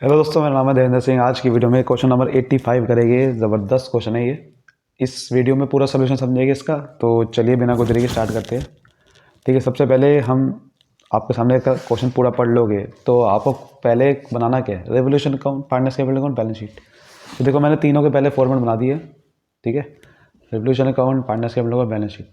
Hello दोस्तों, मेरा नाम है देवेंद्र सिंह। आज की वीडियो में क्वेश्चन नंबर 85 करेंगे। ज़बरदस्त क्वेश्चन है ये। इस वीडियो में पूरा सोल्यूशन समझेंगे इसका। तो चलिए बिना कुछ देरी के स्टार्ट करते हैं। ठीक है, सबसे पहले हम आपके सामने का क्वेश्चन पूरा पढ़ लोगे तो आपको पहले बनाना क्या है, revolution account, partners capital account, balance sheet. तो देखो, मैंने तीनों के पहले फॉर्मेट बना दिए। ठीक है, revolution account, partners capital account, balance sheet.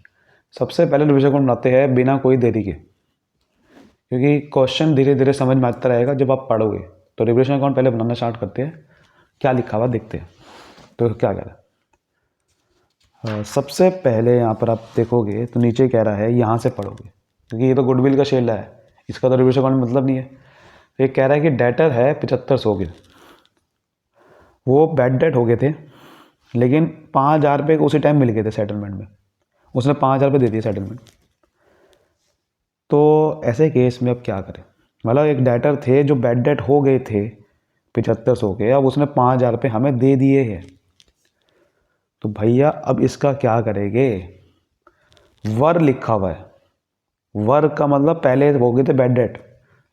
सबसे पहले रेवोल्यूशन अकाउंट बनाते हैं बिना कोई देरी के, क्योंकि क्वेश्चन धीरे धीरे समझ में आता रहेगा जब आप पढ़ोगे। तो रेवोल्यूशन अकाउंट पहले बनाना स्टार्ट करते हैं। क्या लिखा हुआ देखते हैं। तो क्या कह रहा है, सबसे पहले यहाँ पर आप देखोगे तो नीचे कह रहा है यहाँ से पढ़ोगे, क्योंकि ये तो गुडविल का शेल है, इसका तो रेवोल्यूशन अकाउंट मतलब नहीं है। ये कह रहा है कि डेटर है 7500 के, वो बैड डेट हो गए थे, लेकिन 5000 रुपये उसी टाइम मिल गए थे सेटलमेंट में। उसने 5000 रुपये दे दिए सेटलमेंट। तो ऐसे केस में अब क्या करें, मतलब एक डेटर थे जो बैड डेट हो गए थे 7500 के, अब उसने 5000 रुपये हमें दे दिए हैं। तो भैया अब इसका क्या करेंगे। वर लिखा हुआ है, वर का मतलब पहले हो गए थे बैड डेट,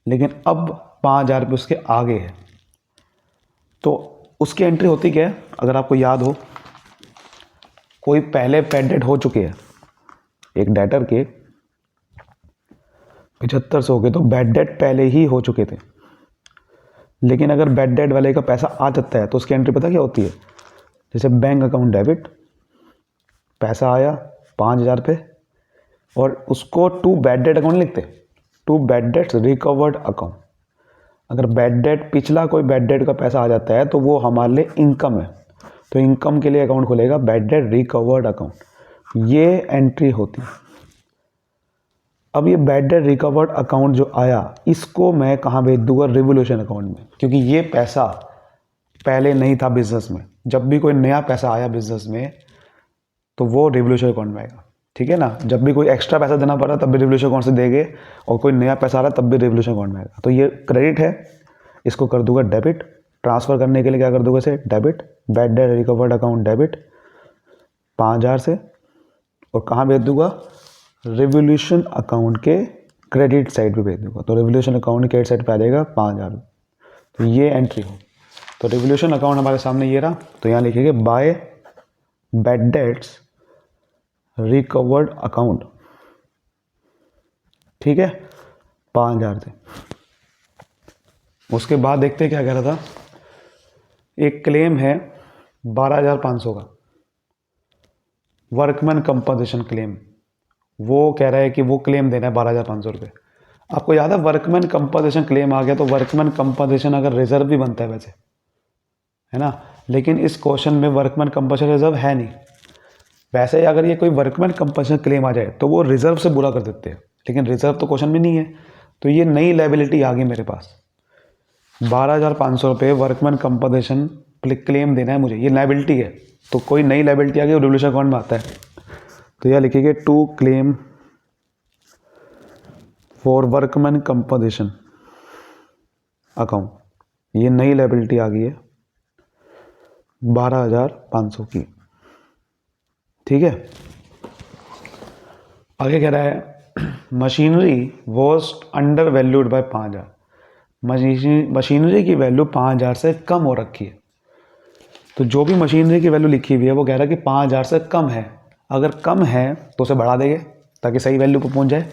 लेकिन अब 5000 रुपये उसके आगे है। तो उसकी एंट्री होती क्या है, अगर आपको याद हो, कोई पहले बैड डेट हो चुके हैं एक डेटर के 7500 के, तो बैड डेट पहले ही हो चुके थे। लेकिन अगर बैड डेट वाले का पैसा आ जाता है तो उसकी एंट्री पता क्या होती है। जैसे बैंक अकाउंट डेबिट, पैसा आया 5000 पे, और उसको टू बैड डेट अकाउंट लिखते, to bad debts recovered account. अगर बैड डेट पिछला कोई बैड डेट का पैसा आ जाता है तो वो हमारे लिए इनकम है, तो इनकम के लिए अकाउंट खुलेगा बैड डेट रिकवर्ड अकाउंट। ये एंट्री होती है। अब ये बैड डेट रिकवर्ड अकाउंट जो आया, इसको मैं कहाँ भेज दूंगा, रिवोल्यूशन अकाउंट में, क्योंकि ये पैसा पहले नहीं था बिजनेस में। जब भी कोई नया पैसा आया बिजनेस में तो वो रिवोल्यूशन अकाउंट में आएगा। ठीक है ना, जब भी कोई एक्स्ट्रा पैसा देना पड़ा तब भी रिवोल्यूशन अकाउंट से देंगे, और कोई नया पैसा आ रहा तब भी रिवोल्यूशन अकाउंट में आएगा। तो ये क्रेडिट है, इसको कर दूंगा डेबिट। ट्रांसफ़र करने के लिए क्या कर दूंगा इसे, debit, bad debt recovered account debit 5000 से, और कहाँ भेज दूंगा, रिवोल्यूशन अकाउंट के क्रेडिट साइड पे भेज दूंगा। तो रिवोल्यूशन अकाउंट क्रेडिट साइड पे आ जाएगा 5000। तो ये एंट्री हो। तो रिवोल्यूशन अकाउंट हमारे सामने ये रहा। तो यहाँ लिखेंगे by bad debts recovered account. ठीक है, 5000 से। उसके बाद देखते क्या कह रहा था, एक क्लेम है 12500 का, वर्कमैन कंपनसेशन क्लेम। वो कह रहा है कि वो क्लेम देना है 12500 रुपये। आपको याद है वर्कमैन कंपनसेशन क्लेम आ गया, तो वर्कमैन कंपनसेशन अगर रिजर्व भी बनता है वैसे, है ना, लेकिन इस क्वेश्चन में वर्कमैन कंपनसेशन रिजर्व है नहीं। वैसे ही अगर ये कोई वर्कमैन कंपनसेशन क्लेम आ जाए तो वो रिजर्व से बुरा कर देते हैं, लेकिन रिजर्व तो क्वेश्चन में नहीं है। तो ये नई लायबिलिटी आ गई मेरे पास, 12500 रुपये वर्कमैन कंपनसेशन क्लेम देना है मुझे, ये लायबिलिटी है। तो कोई नई लायबिलिटी आ गई, रिवोल्यूशन अकाउंट में आता है। तो यह लिखेंगे to claim for workman compensation account. ये नई लायबिलिटी आ गई है 12500 की। ठीक है, आगे कह रहा है machinery was under valued bye 5000। Machinery की वैल्यू 5000 से कम हो रखी है। तो जो भी मशीनरी की वैल्यू लिखी हुई है वो कह रहा है कि 5000 से कम है। अगर कम है तो उसे बढ़ा देंगे ताकि सही वैल्यू पर पहुंच जाए।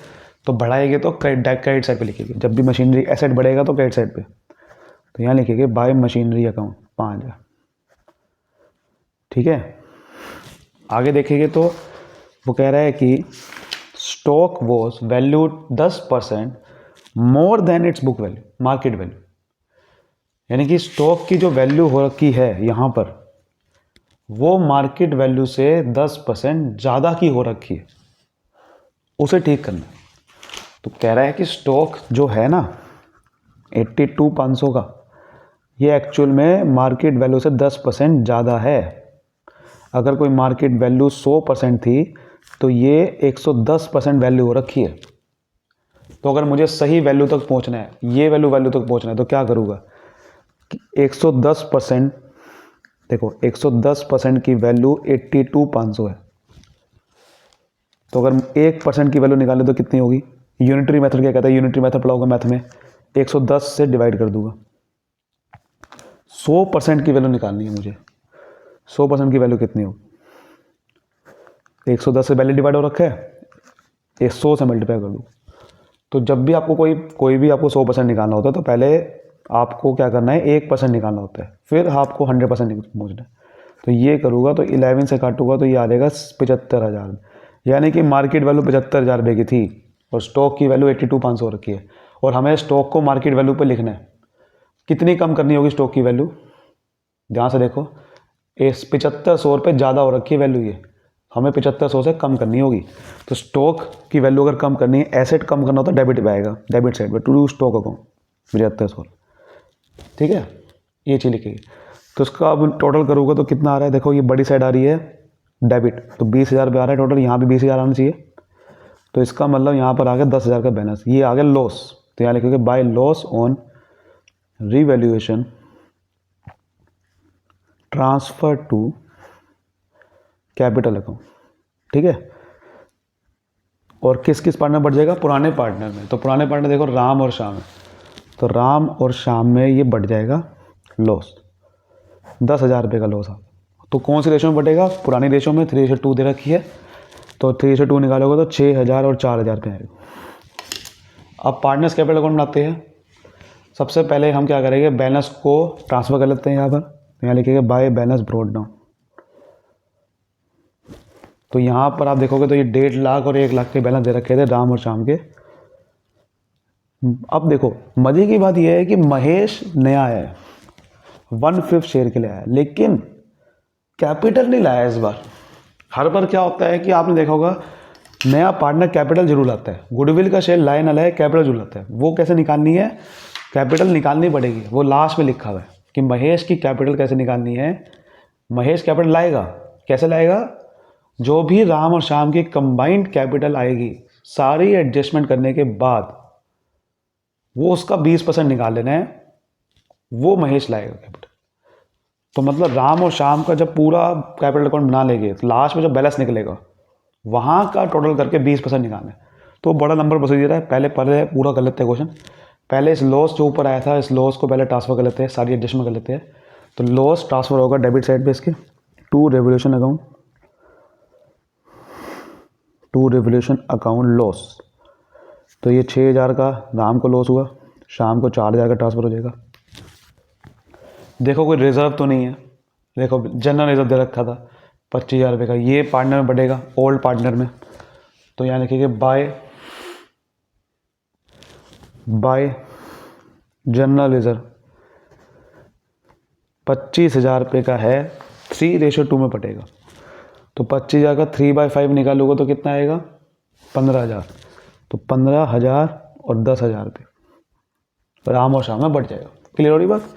तो बढ़ाएंगे तो क्रेडिट साइड पे लिखेंगे, जब भी मशीनरी एसेट बढ़ेगा तो क्रेडिट साइड पे। तो यहाँ लिखेंगे बाय मशीनरी अकाउंट 5000। ठीक है, आगे देखेंगे तो वो कह रहा है कि stock was valued 10% more than it's book value, market value. यानी कि स्टॉक की जो वैल्यू हो रखी है यहाँ पर, वो मार्केट वैल्यू से 10% ज़्यादा की हो रखी है, उसे ठीक करना। तो कह रहा है कि स्टॉक जो है ना 82,500 का, ये एक्चुअल में मार्केट वैल्यू से 10% ज़्यादा है। अगर कोई मार्केट वैल्यू 100% थी तो ये 110% वैल्यू हो रखी है। तो अगर मुझे सही वैल्यू तक पहुंचना है, ये वैल्यू तक पहुंचना है, तो क्या करूँगा कि 110%, देखो 110% की वैल्यू 82,500 है। तो अगर 1% की वैल्यू निकाले तो कितनी होगी, यूनिटरी मेथड क्या कहता है, यूनिटरी मेथड पढ़ा होगा मैथ में, 110 से डिवाइड कर दूंगा। 100% की वैल्यू निकालनी है मुझे। 100% की वैल्यू कितनी हो? 110 से वैल्यू डिवाइड हो रखा है, ये 100 से मल्टीप्लाई कर दूँ। तो जब भी आपको कोई भी आपको 100% निकालना होता है तो पहले आपको क्या करना है, 1% निकालना होता है, फिर आपको 100% पहुँचना है। तो ये करूँगा तो 11 से काटूंगा तो ये आ जाएगा 75,000, यानी कि मार्केट वैल्यू 75,000 रुपये की थी और स्टॉक की वैल्यू 82,500 रखी है। और हमें स्टॉक को मार्केट वैल्यू पर लिखना है। कितनी कम करनी होगी स्टॉक की वैल्यू? ध्यान से देखो, इस 7500 रुपये ज़्यादा हो रखी है वैल्यू, ये हमें 7500 से कम करनी होगी। तो स्टॉक की वैल्यू अगर कम करनी है, एसेट कम करना होता है, डेबिट पे आएगा, डेबिट साइड पे, टू डू स्टॉक अकाउंट 7500। ठीक है, ये चीज़ लिखेगी। तो उसका अब टोटल करूँगा तो कितना आ रहा है, देखो ये बड़ी साइड आ रही है डेबिट, तो 20,000 रुपये आ रहा है टोटल, यहाँ भी 20,000 आना चाहिए। तो इसका मतलब यहाँ पर आ गया 10,000 का बैलेंस, ये आ गया लॉस। तो यहाँ लिखोगे by loss on revaluation transfer to capital account. ठीक है, और किस किस पार्टनर बढ़ जाएगा? पुराने पार्टनर में। तो पुराने पार्टनर देखो राम और श्याम है, तो राम और श्याम में ये बढ़ जाएगा लॉस, 10,000 रुपये का लॉस। तो कौन सी रेशो में बढ़ेगा? पुरानी रेशो में 3:2 दे रखी है, तो 3:2 निकालोगे तो 6,000 और 4,000 रुपये आएगा। अब पार्टनर्स कैपिटल अकाउंट बनाते हैं। सबसे पहले हम क्या करेंगे, बैलेंस को ट्रांसफ़र कर लेते हैं यहाँ पर। यहाँ लिखेंगे बाय बैलेंस ब्रॉट डाउन। तो यहाँ पर आप देखोगे तो ये 1.5 लाख और 1 लाख के बैलेंस दे रखे थे राम और श्याम के। अब देखो मजे की बात यह है कि महेश नया है, 1/5 शेयर के लिए आया, लेकिन कैपिटल नहीं लाया इस बार। हर बार क्या होता है कि आपने देखा होगा नया पार्टनर कैपिटल जरूर लाता है, गुडविल का शेयर लाए ना लाए कैपिटल जरूर लाता है। वो कैसे निकालनी है? कैपिटल निकालनी पड़ेगी, वो लास्ट में लिखा हुआ है कि महेश की कैपिटल कैसे निकालनी है। महेश कैपिटल लाएगा, कैसे लाएगा? जो भी राम और श्याम की कंबाइंड कैपिटल आएगी, सारी एडजस्टमेंट करने के बाद वो उसका 20% निकाल लेना है, वो महेश लाएगा कैपिटल। तो मतलब राम और श्याम का जब पूरा कैपिटल अकाउंट बना लेंगे तो लास्ट में जब बैलेंस निकलेगा वहाँ का टोटल करके 20% निकालना है। तो बड़ा नंबर प्रोसीजर है, पहले पूरा कर लेते हैं क्वेश्चन। पहले इस लॉस जो ऊपर आया था, इस लॉस को पहले ट्रांसफ़र कर लेते हैं, सारी एडजस्टमेंट कर लेते हैं। तो लॉस ट्रांसफ़र होगा डेबिट साइड पे इसके to revolution account, to revolution account loss. तो ये 6,000 का राम को लॉस हुआ, शाम को 4,000 का ट्रांसफ़र हो जाएगा। देखो कोई रिजर्व तो नहीं है, देखो जनरल रिजर्व दे रखा था 25,000 रुपये का, ये पार्टनर में बढ़ेगा, ओल्ड पार्टनर में। तो यहाँ लिखेंगे बाय जनरल रिजर्व 25,000 रुपये का है, 3:2 में पटेगा। तो 25,000 का 3/5 निकालोगे तो कितना आएगा? 15,000। तो 15,000 और 10,000 रुपये राम और श्याम में बढ़ जाएगा। क्लियर हो रही बात?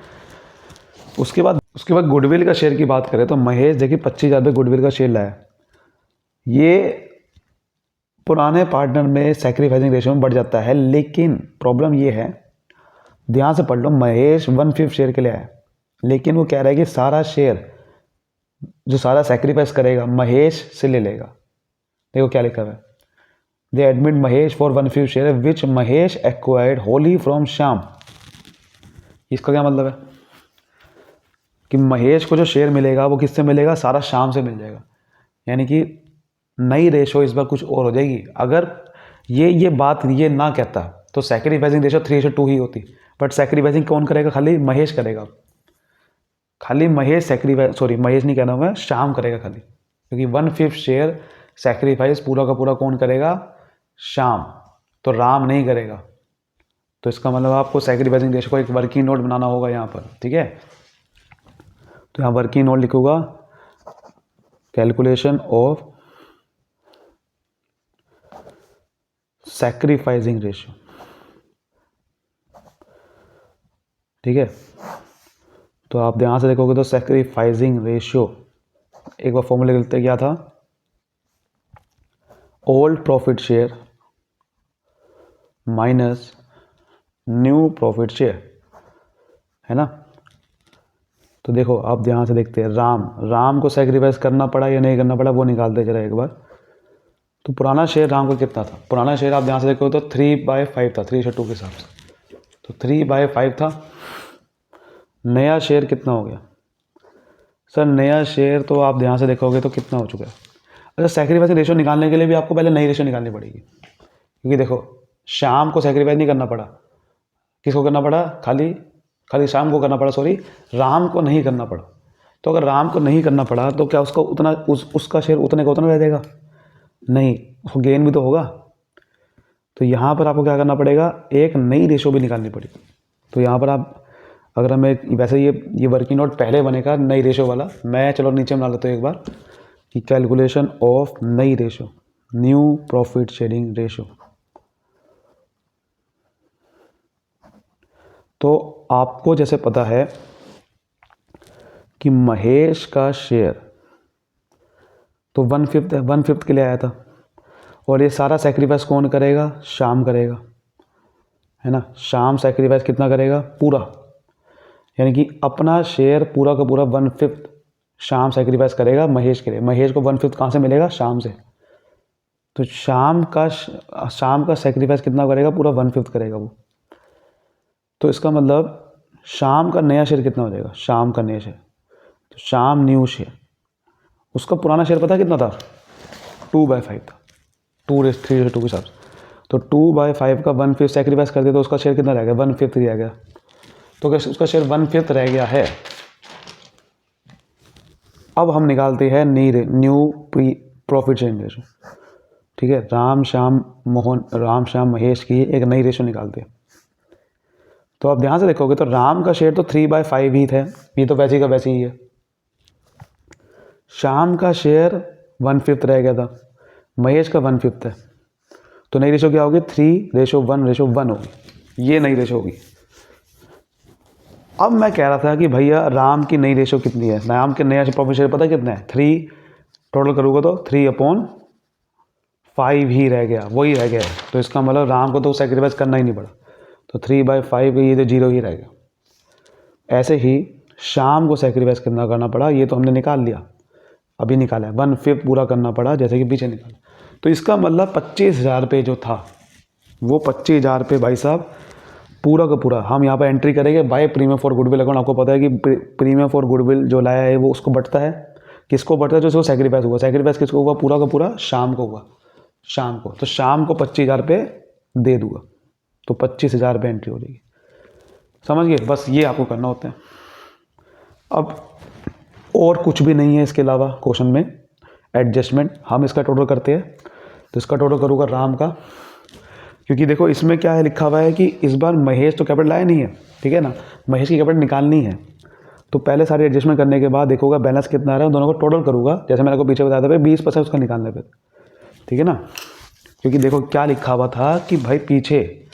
उसके बाद गुडविल का शेयर की बात करें तो महेश देखिए 25,000 रुपये गुडविल का शेयर लाया, ये पुराने पार्टनर में सैक्रिफाइसिंग रेशियो में बढ़ जाता है। लेकिन प्रॉब्लम ये है, ध्यान से पढ़ लो, महेश 1/5 शेयर के लिए आया, लेकिन वो कह रहा है कि सारा शेयर जो सारा सैक्रिफाइस करेगा महेश से ले लेगा। देखो क्या लिखा हुआ है, दे admit Mahesh for 1/5 share which Mahesh acquired Holi from Shyam. इसका क्या मतलब है कि महेश को जो शेयर मिलेगा वो किससे मिलेगा? सारा श्याम से मिल जाएगा। यानी कि नई रेशो इस बार कुछ और हो जाएगी। अगर ये बात ये ना कहता तो सैक्रिफाइसिंग रेशो 3:2 ही होती, बट सैक्रिफाइसिंग कौन करेगा? खाली महेश करेगा। खाली महेश महेश नहीं कहना हुआ, श्याम करेगा खाली, क्योंकि 1/5 शेयर सैक्रिफाइस पूरा का पूरा कौन करेगा? श्याम, तो राम नहीं करेगा। तो इसका मतलब आपको सैक्रिफाइसिंग रेशो को एक वर्किंग नोट बनाना होगा यहाँ पर। ठीक है, तो यहाँ वर्किंग नोट लिखूंगा, कैलकुलेशन ऑफ सैक्रिफाइसिंग रेशियो। ठीक है, तो आप ध्यान से देखोगे तो सैक्रिफाइसिंग रेशियो एक बार फॉर्मूले लिखते क्या था? Old profit share minus new profit share, है ना। तो देखो आप ध्यान से देखते हैं, राम को सैक्रिफाइस करना पड़ा या नहीं करना पड़ा वो निकालते जरा एक बार। तो पुराना शेयर राम का कितना था? पुराना शेयर आप ध्यान से देखो तो 3/5 था, 3:2 के हिसाब से। तो 3/5 था, नया शेयर कितना हो गया सर? नया शेयर तो आप ध्यान से देखोगे तो कितना हो चुका है। अच्छा, सैक्रिफाइस रेशो निकालने के लिए भी आपको पहले नई रेशो निकालनी पड़ेगी, क्योंकि देखो शाम को सैक्रिफाइस नहीं करना पड़ा, किसको करना पड़ा? खाली खाली शाम को करना पड़ा, सॉरी, राम को नहीं करना पड़ा। तो अगर राम को नहीं करना पड़ा तो क्या उसका उतना उसका शेयर उतने का उतना रह जाएगा? नहीं, उसको गेन भी तो होगा। तो यहाँ पर आपको क्या करना पड़ेगा? एक नई रेशो भी निकालनी पड़ेगी। तो यहाँ पर आप, अगर हमें वैसे ये वर्किंग नोट पहले बनेगा नई रेशो वाला, मैं चलो नीचे बना लेता हूँ एक बार कि कैलकुलेशन ऑफ नई ratio, new profit sharing ratio. तो आपको जैसे पता है कि महेश का शेयर तो 1/5 के लिए आया था, और ये सारा सेक्रीफाइस कौन करेगा? शाम करेगा, है ना। शाम सेक्रीफाइस कितना करेगा? पूरा, यानी कि अपना शेयर पूरा का पूरा 1/5 शाम सेक्रीफाइस करेगा महेश के लिए। महेश को 1/5 कहाँ से मिलेगा? शाम से। तो शाम का सेक्रीफाइस कितना करेगा? पूरा 1/5 करेगा वो। तो इसका मतलब शाम का नया शेयर कितना हो जाएगा? शाम का नया शेयर, तो शाम न्यू शेयर, उसका पुराना शेयर पता कितना था? 2/5 था, 2:3 के हिसाब से। तो 2/5 का 1/5 सेक्रीफाइस कर दिया तो उसका शेयर कितना रह गया? 1/5 रह गया। तो कैसे उसका शेयर 1/5 रह गया है। अब हम निकालते हैं न्यू प्रॉफिट शेयरिंग रेशो, ठीक है। राम श्याम महेश की एक नई रेशो निकालते हैं। तो आप ध्यान से देखोगे तो राम का शेयर तो 3/5 ही थे, ये तो वैसे ही का वैसे ही है। शाम का शेयर 1/5 रह गया था, महेश का 1/5 है। तो नई रेशो क्या होगी? 3:1:1 होगी, ये नई रेशो होगी। अब मैं कह रहा था कि भैया राम की नई रेशो कितनी है? राम के नया प्रॉफिट शेयर पता कितना है? 3, टोटल करूँगा तो 3/5 ही रह गया, वही रह गया। तो इसका मतलब राम को तो सेक्रीफाइस करना ही नहीं पड़ा, तो 3/5 ये तो 0 ही रह गया। ऐसे ही शाम को सेक्रीफाइस कितना करना पड़ा? ये तो हमने निकाल लिया, अभी निकाला है, 1/5 पूरा करना पड़ा, जैसे कि पीछे निकाला। तो इसका मतलब 25,000 रुपये जो था वो 25,000 रुपये भाई साहब पूरा का पूरा हम यहाँ पर एंट्री करेंगे by premium for goodwill account. आपको पता है कि प्रीमियम फॉर गुडविल जो लाया है वो उसको बढ़ता है, किसको बढ़ता है? जो उसको सेक्रीफाइस हुआ। सेक्रीफाइस किसको हुआ? पूरा का पूरा शाम को हुआ, शाम को। तो शाम को 25,000 रुपये दे दूंगा, तो 25,000 रुपये एंट्री हो जाएगी। समझ गए? बस ये आपको करना होता है। अब और कुछ भी नहीं है इसके अलावा क्वेश्चन में। एडजस्टमेंट हम इसका टोटल करते हैं, तो इसका टोटल करूँगा राम का, क्योंकि देखो इसमें क्या है लिखा हुआ है कि इस बार महेश तो कैपिटल लाया नहीं है, ठीक है ना। महेश की कैपिटल निकालनी है, तो पहले सारी एडजस्टमेंट करने के बाद देखूंगा बैलेंस कितना आ रहा है, दोनों को टोटल करूँगा, जैसे मैंने को पीछे बताया था 20% उसका निकालने पे, ठीक है ना। क्योंकि देखो क्या लिखा हुआ था कि भाई पीछे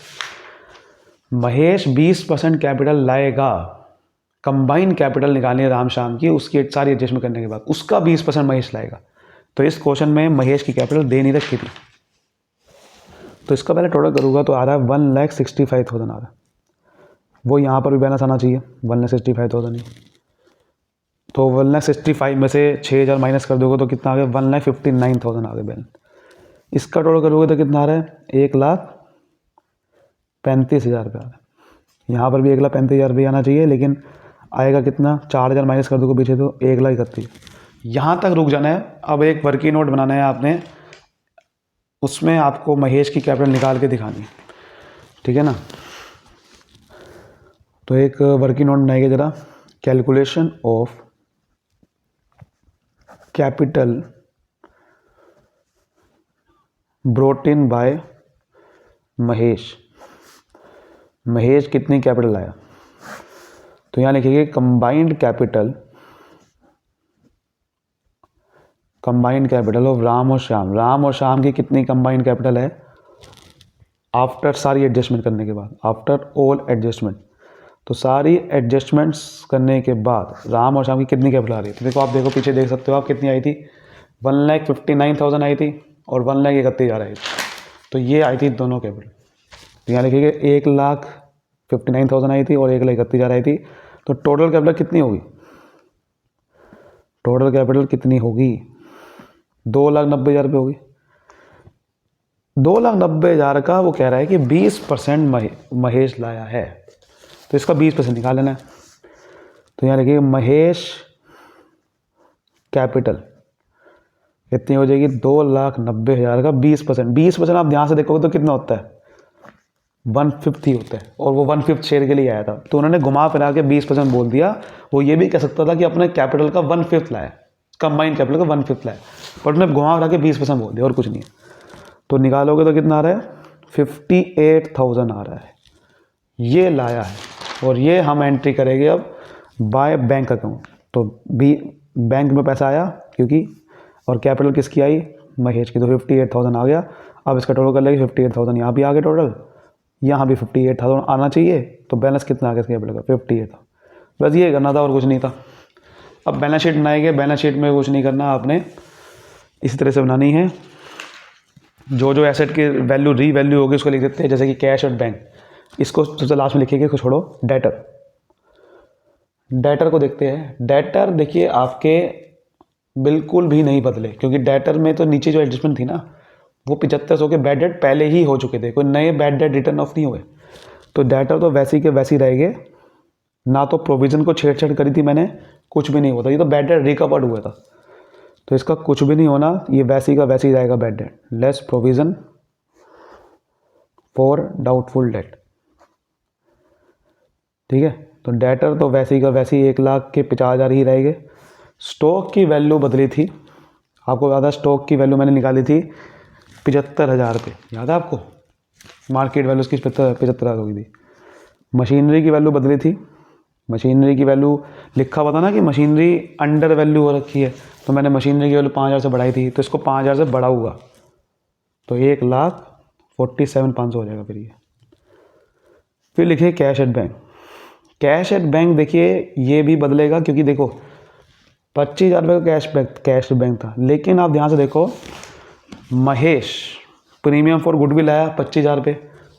महेश 20% कैपिटल लाएगा, कंबाइन कैपिटल निकालनी है राम श्याम की, उसकी सारी एडजस्टमेंट करने के बाद उसका 20% महेश लाएगा। तो इस क्वेश्चन में महेश की कैपिटल दे नहीं रखी थी, तो इसका पहले टोटल करूँगा तो आ रहा है 1,65,000 आ रहा है। वो यहाँ पर भी बैलेंस आना चाहिए 1,65,000 ही। तो 1,65,000 में से 6,000 माइनस कर दोगे तो कितना आ गया? 1,59,000 आ गया बैलेंस। इसका टोटल करोगे तो कितना आ रहा है? 1,35,000 रुपये आ रहा है। यहाँ पर भी 1,35,000 रुपये आना चाहिए, लेकिन आएगा कितना? 4,000 माइनस कर दोगे पीछे तो 1,31,000। यहाँ तक रुक जाना है। अब एक वर्किंग नोट बनाना है आपने, उसमें आपको महेश की कैपिटल निकाल के दिखानी है, ठीक है ना। तो एक वर्किंग नोट बनाएंगे ज़रा, calculation of capital brought in by Mahesh. Mahesh कितनी कैपिटल लाया? तो यहाँ लिखेंगे कंबाइंड कैपिटल ऑफ राम और श्याम। राम और श्याम की कितनी कंबाइंड कैपिटल है आफ्टर सारी एडजस्टमेंट करने के बाद, आफ्टर ऑल एडजस्टमेंट। तो सारी एडजस्टमेंट्स करने के बाद राम और श्याम की कितनी कैपिटल आ रही है? तो देखो आप देखो पीछे देख सकते हो आप कितनी आई थी, 1,59,000 आई थी और 1,31,000 आई थी। तो ये आई थी दोनों कैपिटल। तो यहाँ लिखिए 1,59,000 आई थी और 1,31,000 आई थी। तो टोटल कैपिटल कितनी होगी? टोटल कैपिटल कितनी होगी? 2,90,000 रुपये होगी। 2,90,000 का वो कह रहा है कि 20% महेश लाया है, तो इसका 20% निकाल लेना है। तो यहाँ लिखिए महेश कैपिटल कितनी हो जाएगी, 2,90,000 का 20%। 20% आप ध्यान से देखोगे तो कितना होता है, 1/5 ही होता है, और वो 1/5 शेयर के लिए आया था। तो उन्होंने घुमा फिरा के 20% बोल दिया। वो ये भी कह सकता था कि अपने कैपिटल का 1/5 लाया, कंबाइंड कैपिटल का 1/5 लाया, बट उन्होंने घुमा फिरा के 20% बोल दिया और कुछ नहीं है। तो निकालोगे तो कितना आ रहा है, 58,000 आ रहा है, ये लाया है। और ये हम एंट्री करेंगे अब बाय बैंक अकाउंट। तो बैंक में पैसा आया क्योंकि, और कैपिटल किसकी आई, महेश की, तो 58,000 आ गया। अब इसका टोटल कर लेंगे 58,000, यहाँ भी आ गया टोटल, यहाँ भी 58,000 आना चाहिए। तो बैलेंस कितना आ गया कैपिटल का, 58,000। बस ये करना था और कुछ नहीं था। अब बैलेंस शीट बनाएंगे, बैलेंस शीट में कुछ नहीं करना आपने, इसी तरह से बनानी है। जो जो एसेट की वैल्यू रीवैल्यू होगी उसको लिख देते हैं, जैसे कि कैश और बैंक। इसको सबसे लास्ट में लिखेंगे, इसको छोड़ो। डेटर को देखते हैं। डेटर देखिए आपके बिल्कुल भी नहीं बदले, क्योंकि डेटर में तो नीचे जो एडजस्टमेंट थी ना, वो 7500 के बैड डेट पहले ही हो चुके थे, कोई नए बैड डेट रिटर्न ऑफ नहीं हुए। तो डेटर तो वैसे ही के वैसे ही रहेंगे। ना तो प्रोविज़न को छेड़छाड़ करी थी मैंने, कुछ भी नहीं होता, ये तो बैड डेट रिकवर्ड हुआ था, तो इसका कुछ भी नहीं होना, ये वैसे ही का वैसे ही रहेगा bad debt. Less provision for doubtful debt, ठीक है। तो डेटर तो वैसे ही का वैसे ही 1,50,000 ही रहेंगे। स्टॉक की वैल्यू बदली थी, आपको याद है, स्टॉक की वैल्यू मैंने निकाली थी 75,000 रुपये, याद है आपको, मार्केट वैल्यू उसकी 75,000 हो गई थी। मशीनरी की वैल्यू बदली थी, मशीनरी की वैल्यू लिखा हुआ था ना कि मशीनरी अंडर वैल्यू हो रखी है, तो मैंने मशीनरी की वैल्यू 5,000 से बढ़ाई थी, तो इसको 5,000 से बढ़ा हुआ, तो 1,47,500 हो जाएगा फिर ये। फिर लिखिए cash at bank. Cash at bank देखिए ये भी बदलेगा, क्योंकि देखो 25,000 रुपये का कैश बैंक था, लेकिन आप ध्यान से देखो, महेश प्रीमियम फॉर गुडविल आया 25,000 रुपये,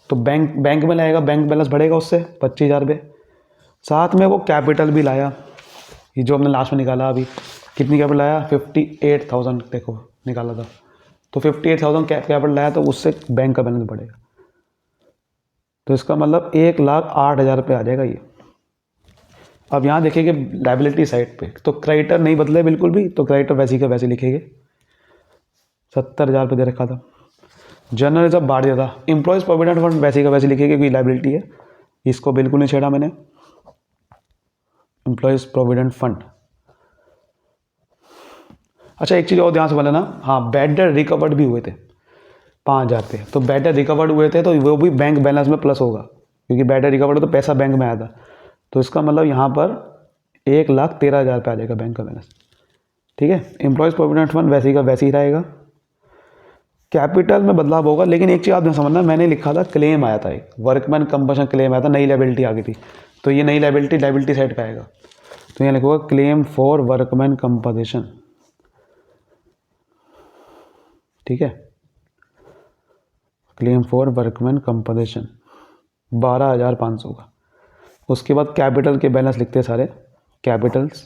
तो बैंक में लाएगा, बैंक बैलेंस बढ़ेगा उससे 25,000 रुपये। साथ में वो कैपिटल भी लाया, ये जो हमने लास्ट में निकाला अभी, कितनी कैपिटल लाया, 58,000 देखो निकाला था, तो 58,000 कैपिटल लाया, तो उससे बैंक का बैलेंस बढ़ेगा। तो इसका मतलब 1,08,000 रुपये आ जाएगा ये। अब यहाँ देखेंगे लाइबिलिटी साइड पे, तो क्रेडिटर नहीं बदले बिल्कुल भी, तो क्रेडिटर वैसे ही का वैसे लिखेंगे, 70,000 रुपये दे रखा था। जनरल रिजर्व बढ़ दिया था। एम्प्लॉयज़ प्रोविडेंट फंड वैसे का वैसे लिखेंगे, क्योंकि लाइबिलिटी है, इसको बिल्कुल नहीं छेड़ा मैंने। Employees provident fund. अच्छा एक चीज़ और ध्यान से बोले ना, हाँ बैड डेट रिकवर्ड भी हुए थे 5,000 पे, तो बैड डेट रिकवर्ड हुए थे, तो वो भी बैंक बैलेंस में प्लस होगा, क्योंकि बैड डेट रिकवर्ड तो पैसा बैंक में आया था, तो इसका मतलब यहाँ पर 1,13,000 पे आ जाएगा बैंक का बैलेंस, ठीक है। एम्प्लॉयज़ प्रोविडेंट फंड वैसे का वैसे ही रहेगा। कैपिटल में बदलाव होगा, लेकिन एक चीज़ आपने समझना, मैंने लिखा था क्लेम आया था, एक वर्कमैन कंपनसेशन क्लेम आया था, नई लाइबिलिटी आ गई थी, तो ये नई लाइबिलिटी साइड पे आएगा, तो यहाँ लिखूंगा क्लेम फॉर वर्कमैन कंपनसेशन, ठीक है। क्लेम फॉर वर्कमैन कंपनसेशन 12,500 का। उसके बाद कैपिटल के बैलेंस लिखते हैं सारे कैपिटल्स।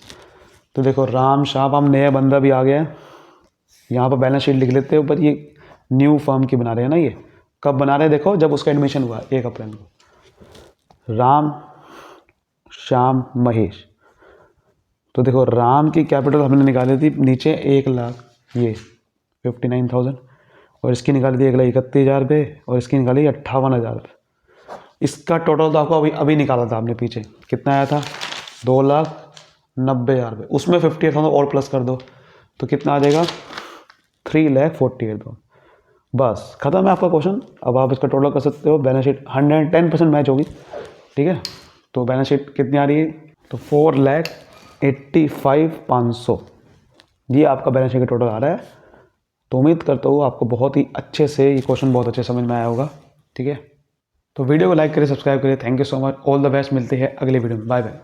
तो देखो राम शाह, हम नया बंदा भी आ गया है, यहाँ पर बैलेंस शीट लिख लेते हैं ऊपर। ये न्यू फर्म की बना रहे हैं ना, ये कब बना रहे हैं, देखो जब उसका एडमिशन हुआ 1 अप्रैल को। राम श्याम महेश, तो देखो राम की कैपिटल हमने निकाली थी नीचे 1,00,000, ये 59,000, और इसकी निकाली थी 1,31,000 रुपये, और इसकी निकाली 58,000 रुपये। इसका टोटल तो आपको अभी निकाला था आपने पीछे, कितना आया था, 2,90,000 रुपये, उसमें 58,000 और प्लस कर दो, तो कितना आ जाएगा, 3,48,000। बस खत्म है आपका क्वेश्चन। अब आप इसका टोटल कर सकते हो, बैलेंस शीट 110% मैच होगी, ठीक है। तो बैलेंस शीट कितनी आ रही है, तो 4,85,500, ये आपका बैलेंस शीट का टोटल आ रहा है। तो उम्मीद करता हूँ आपको बहुत ही अच्छे से ये क्वेश्चन बहुत अच्छे समझ में आया होगा, ठीक है। तो वीडियो को लाइक करिए, सब्सक्राइब करिए। Thank you so much, all the best. मिलते हैं अगले वीडियो में, बाय बाय।